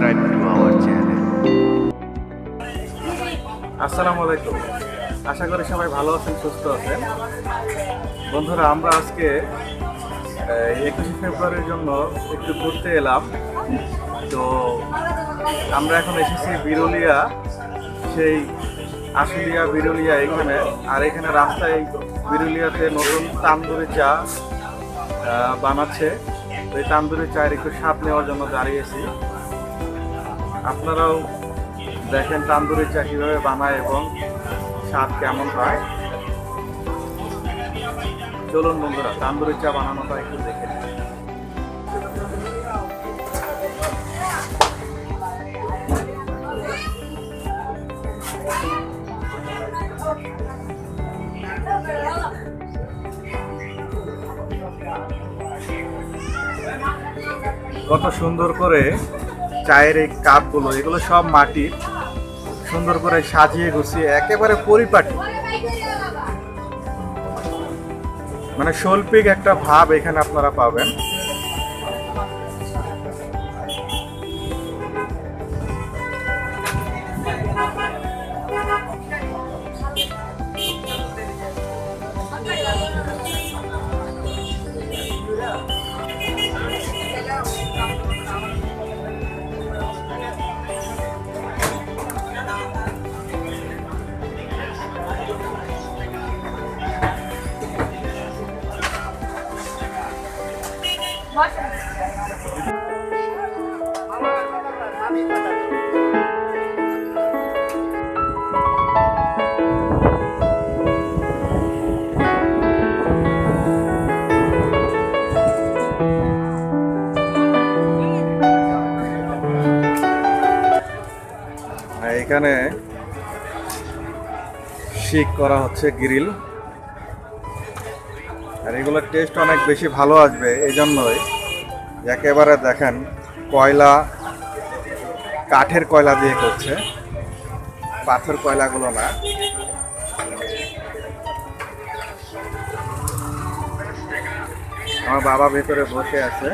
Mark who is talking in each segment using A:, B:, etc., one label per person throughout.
A: subscribe to our channel.
B: আসসালামু আলাইকুম। আশা করি সবাই ভালো আছেন, সুস্থ আছেন। বন্ধুরা, আমরা আজকে 21শে ফেব্রুয়ারির জন্য একটু ঘুরতে এলাম। তো আমরা এখন এসেছি বিরুলিয়া, সেই আশুলিয়া বিরুলিয়া এখানে। আর এখানে রাস্তায় বিরুলিয়াতে নতুন তান্দুরি চা বানাচ্ছে। তো এই তান্দুরি চায়ের একটু স্বাদ নেওয়ার জন্য দাঁড়িয়েছি। আপনারাও দেখেন তান্দুরি চা কীভাবে বানায় এবং স্বাদ কেমন হয়। চলুন বন্ধুরা, তান্দুরি চা বানানোটা একটু দেখে নিই। কত সুন্দর করে চায়ের এই কাপগুলো, এগুলো সব মাটির, সুন্দর করে সাজিয়ে গুছিয়ে একেবারে পরিপাটি, মানে শৈল্পিক একটা ভাব এখানে আপনারা পাবেন। এখানে শিক করা হচ্ছে গ্রিল, আর এগুলোর টেস্ট অনেক বেশি ভালো আসবে। এই জন্যই একেবারে দেখেন কয়লা, কাঠের কয়লা দিয়ে করছে, পাথর কয়লাগুলো না। আমার বাবা ভেতরে বসে আছে।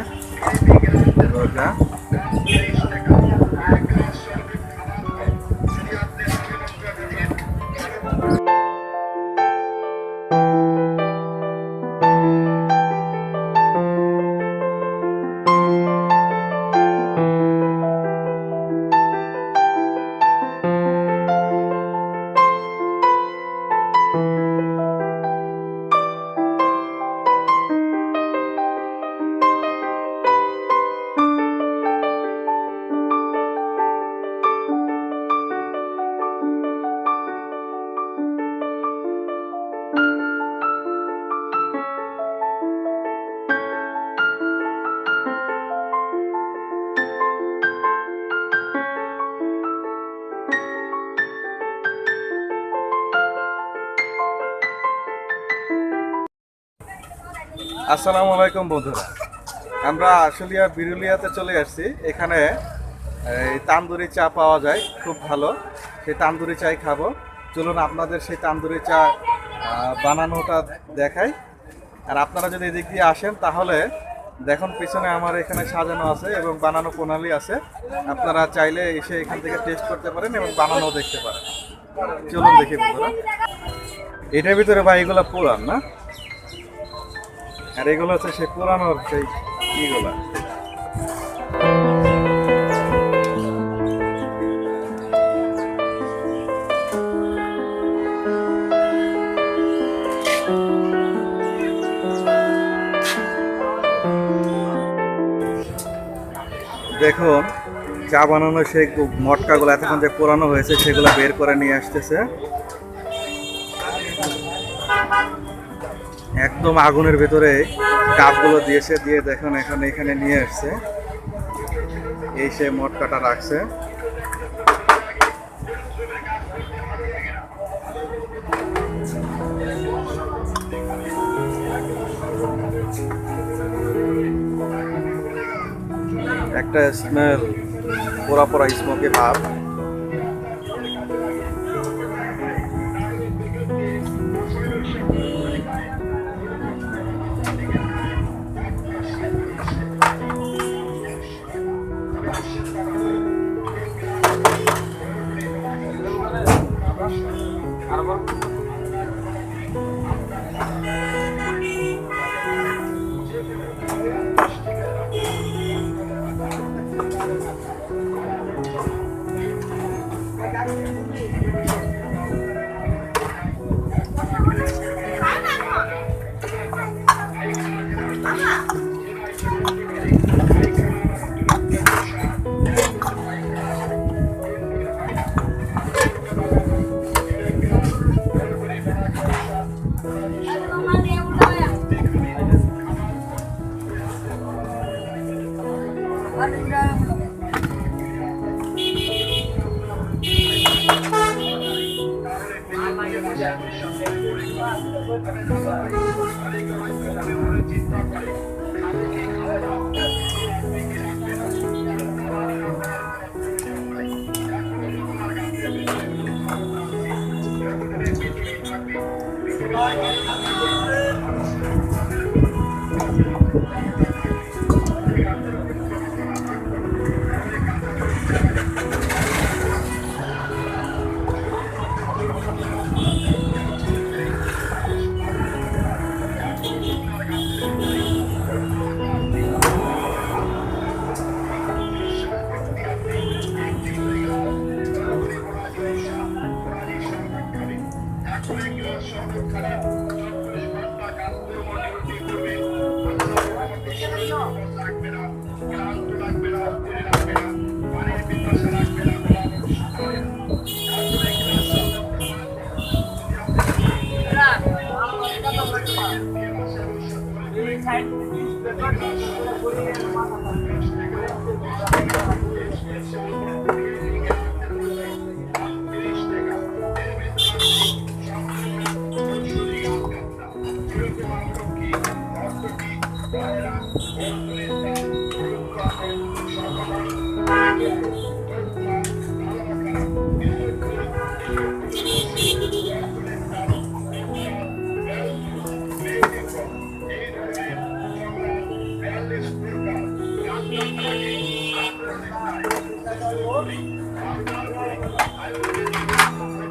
B: আসসালামু আলাইকুম বন্ধুরা, আমরা আশুলিয়া বিরুলিয়াতে চলে আসছি। এখানে এই তান্দুরি চা পাওয়া যায়, খুব ভালো। সেই তান্দুরি চাই খাবো। চলুন আপনাদের সেই তান্দুরি চা বানানোটা দেখাই। আর আপনারা যদি এদিক দিয়ে আসেন তাহলে দেখুন পিছনে আমার এখানে সাজানো আছে এবং বানানো প্রণালী আছে। আপনারা চাইলে এসে এখান থেকে টেস্ট করতে পারেন এবং বানানো দেখতে পারেন। চলুন দেখি বন্ধুরা। এটার ভিতরে ভাই এগুলো পুরান না, আর এগুলো হচ্ছে সেই পুরানোর সেই ইগুলা। দেখুন চা বানানো সেই মটকাগুলো এতক্ষণ যে পুরানো হয়েছে সেগুলো বের করে নিয়ে আসতেছে। একদম আগুনের ভেতরে কাপগুলো দিয়েছে, দিয়ে দেখুন এখন এখানে নিয়ে আসছে। এই সে মটকাটা রাখছে। একটা স্মেল, পোড়া পোড়া স্মোকি ভাব।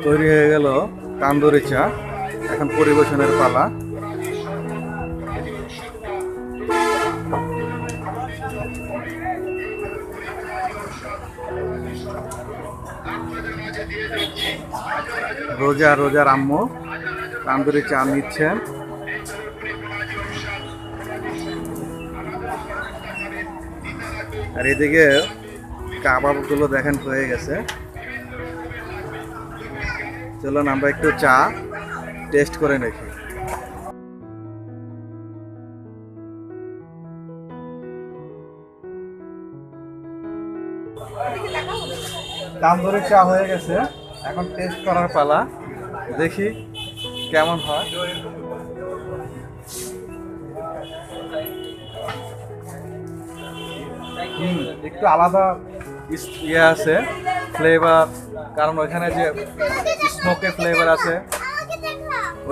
B: তৈরি হয়ে গেল তান্দুরি চা। এখন পরিবেশনের পালা। রোজার আম্মু তান্দুরি চা নিচ্ছেন। আর এদিকে কাবাবগুলো দেখেন হয়ে গেছে। চলুন আমরা একটু চা টেস্ট করে দেখি। তান্দুরি চা হয়ে গেছে, এখন টেস্ট করার পালা। দেখি কেমন হয়। একটু আলাদা ইয়ে আছে ফ্লেভার, কারণ ওইখানে যে স্মোকে ফ্লেভার আছে,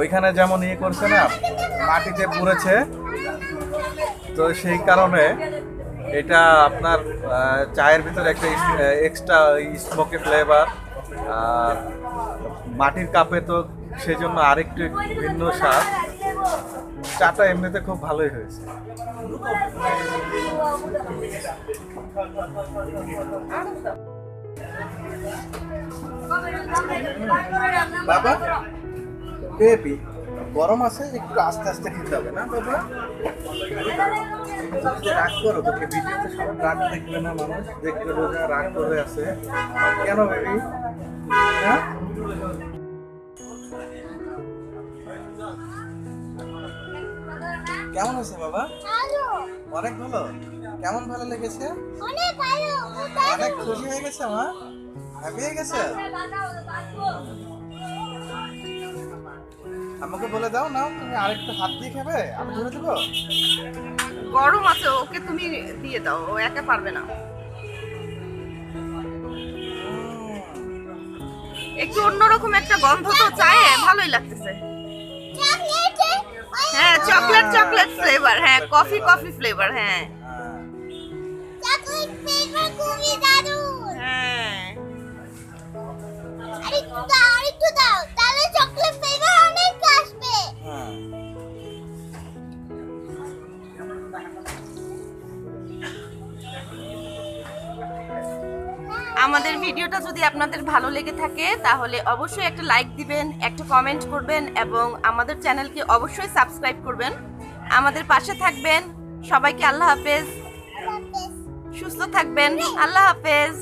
B: ওইখানে যেমন ইয়ে করছে না, মাটিতে পুড়েছে, তো সেই কারণে এটা আপনার চায়ের ভিতরে একটা এক্সট্রা স্মোকে ফ্লেভার, আর মাটির কাপে তো সেই জন্য আরেকটু ভিন্ন স্বাদ। চাটা এমনিতে খুব ভালোই হয়েছে। বাবা বেবি গরম আছে, একটু আস্তে আস্তে খেতে হবে না বাবা? রাগ করো, তোকে ভিডিওতে সব রাগ দেখবে না, মানুষ দেখবে রোজা রাগ করে আছে কেন বেবি? হ্যাঁ কেমন আছে বাবা? অনেক ভালো। কেমন ভালো লেগেছে? অনেক খুশি হয়ে গেছে মা, হ্যাপি হয়ে গেছে। আমাকে বলে দাও না, তুমি আরেকটু হাত দিয়ে খাবে, আমি ধরে দেবো।
A: গরম আছে, ওকে তুমি দিয়ে দাও, ও একা পারবে না। একটু অন্যরকম একটা গন্ধ তো চায়ে, ভালোই লাগতেছে। হ্যাঁ চকলেট ফ্লেভার, হ্যাঁ কফি ফ্লেভার, হ্যাঁ
C: চকলেট ফ্লেভার খুবই দারুণ।
A: হ্যাঁ
C: আরেকটু দাও, তাহলে চকলেট ফ্লেভার অনেক আসবে।
A: আমাদের ভিডিওটা যদি আপনাদের ভালো লেগে থাকে তাহলে অবশ্যই একটা লাইক দিবেন, একটা কমেন্ট করবেন এবং আমাদের চ্যানেলকে অবশ্যই সাবস্ক্রাইব করবেন। আমাদের পাশে থাকবেন। সবাইকে আল্লাহ হাফেজ, সুস্থ থাকবেন। আল্লাহ হাফেজ।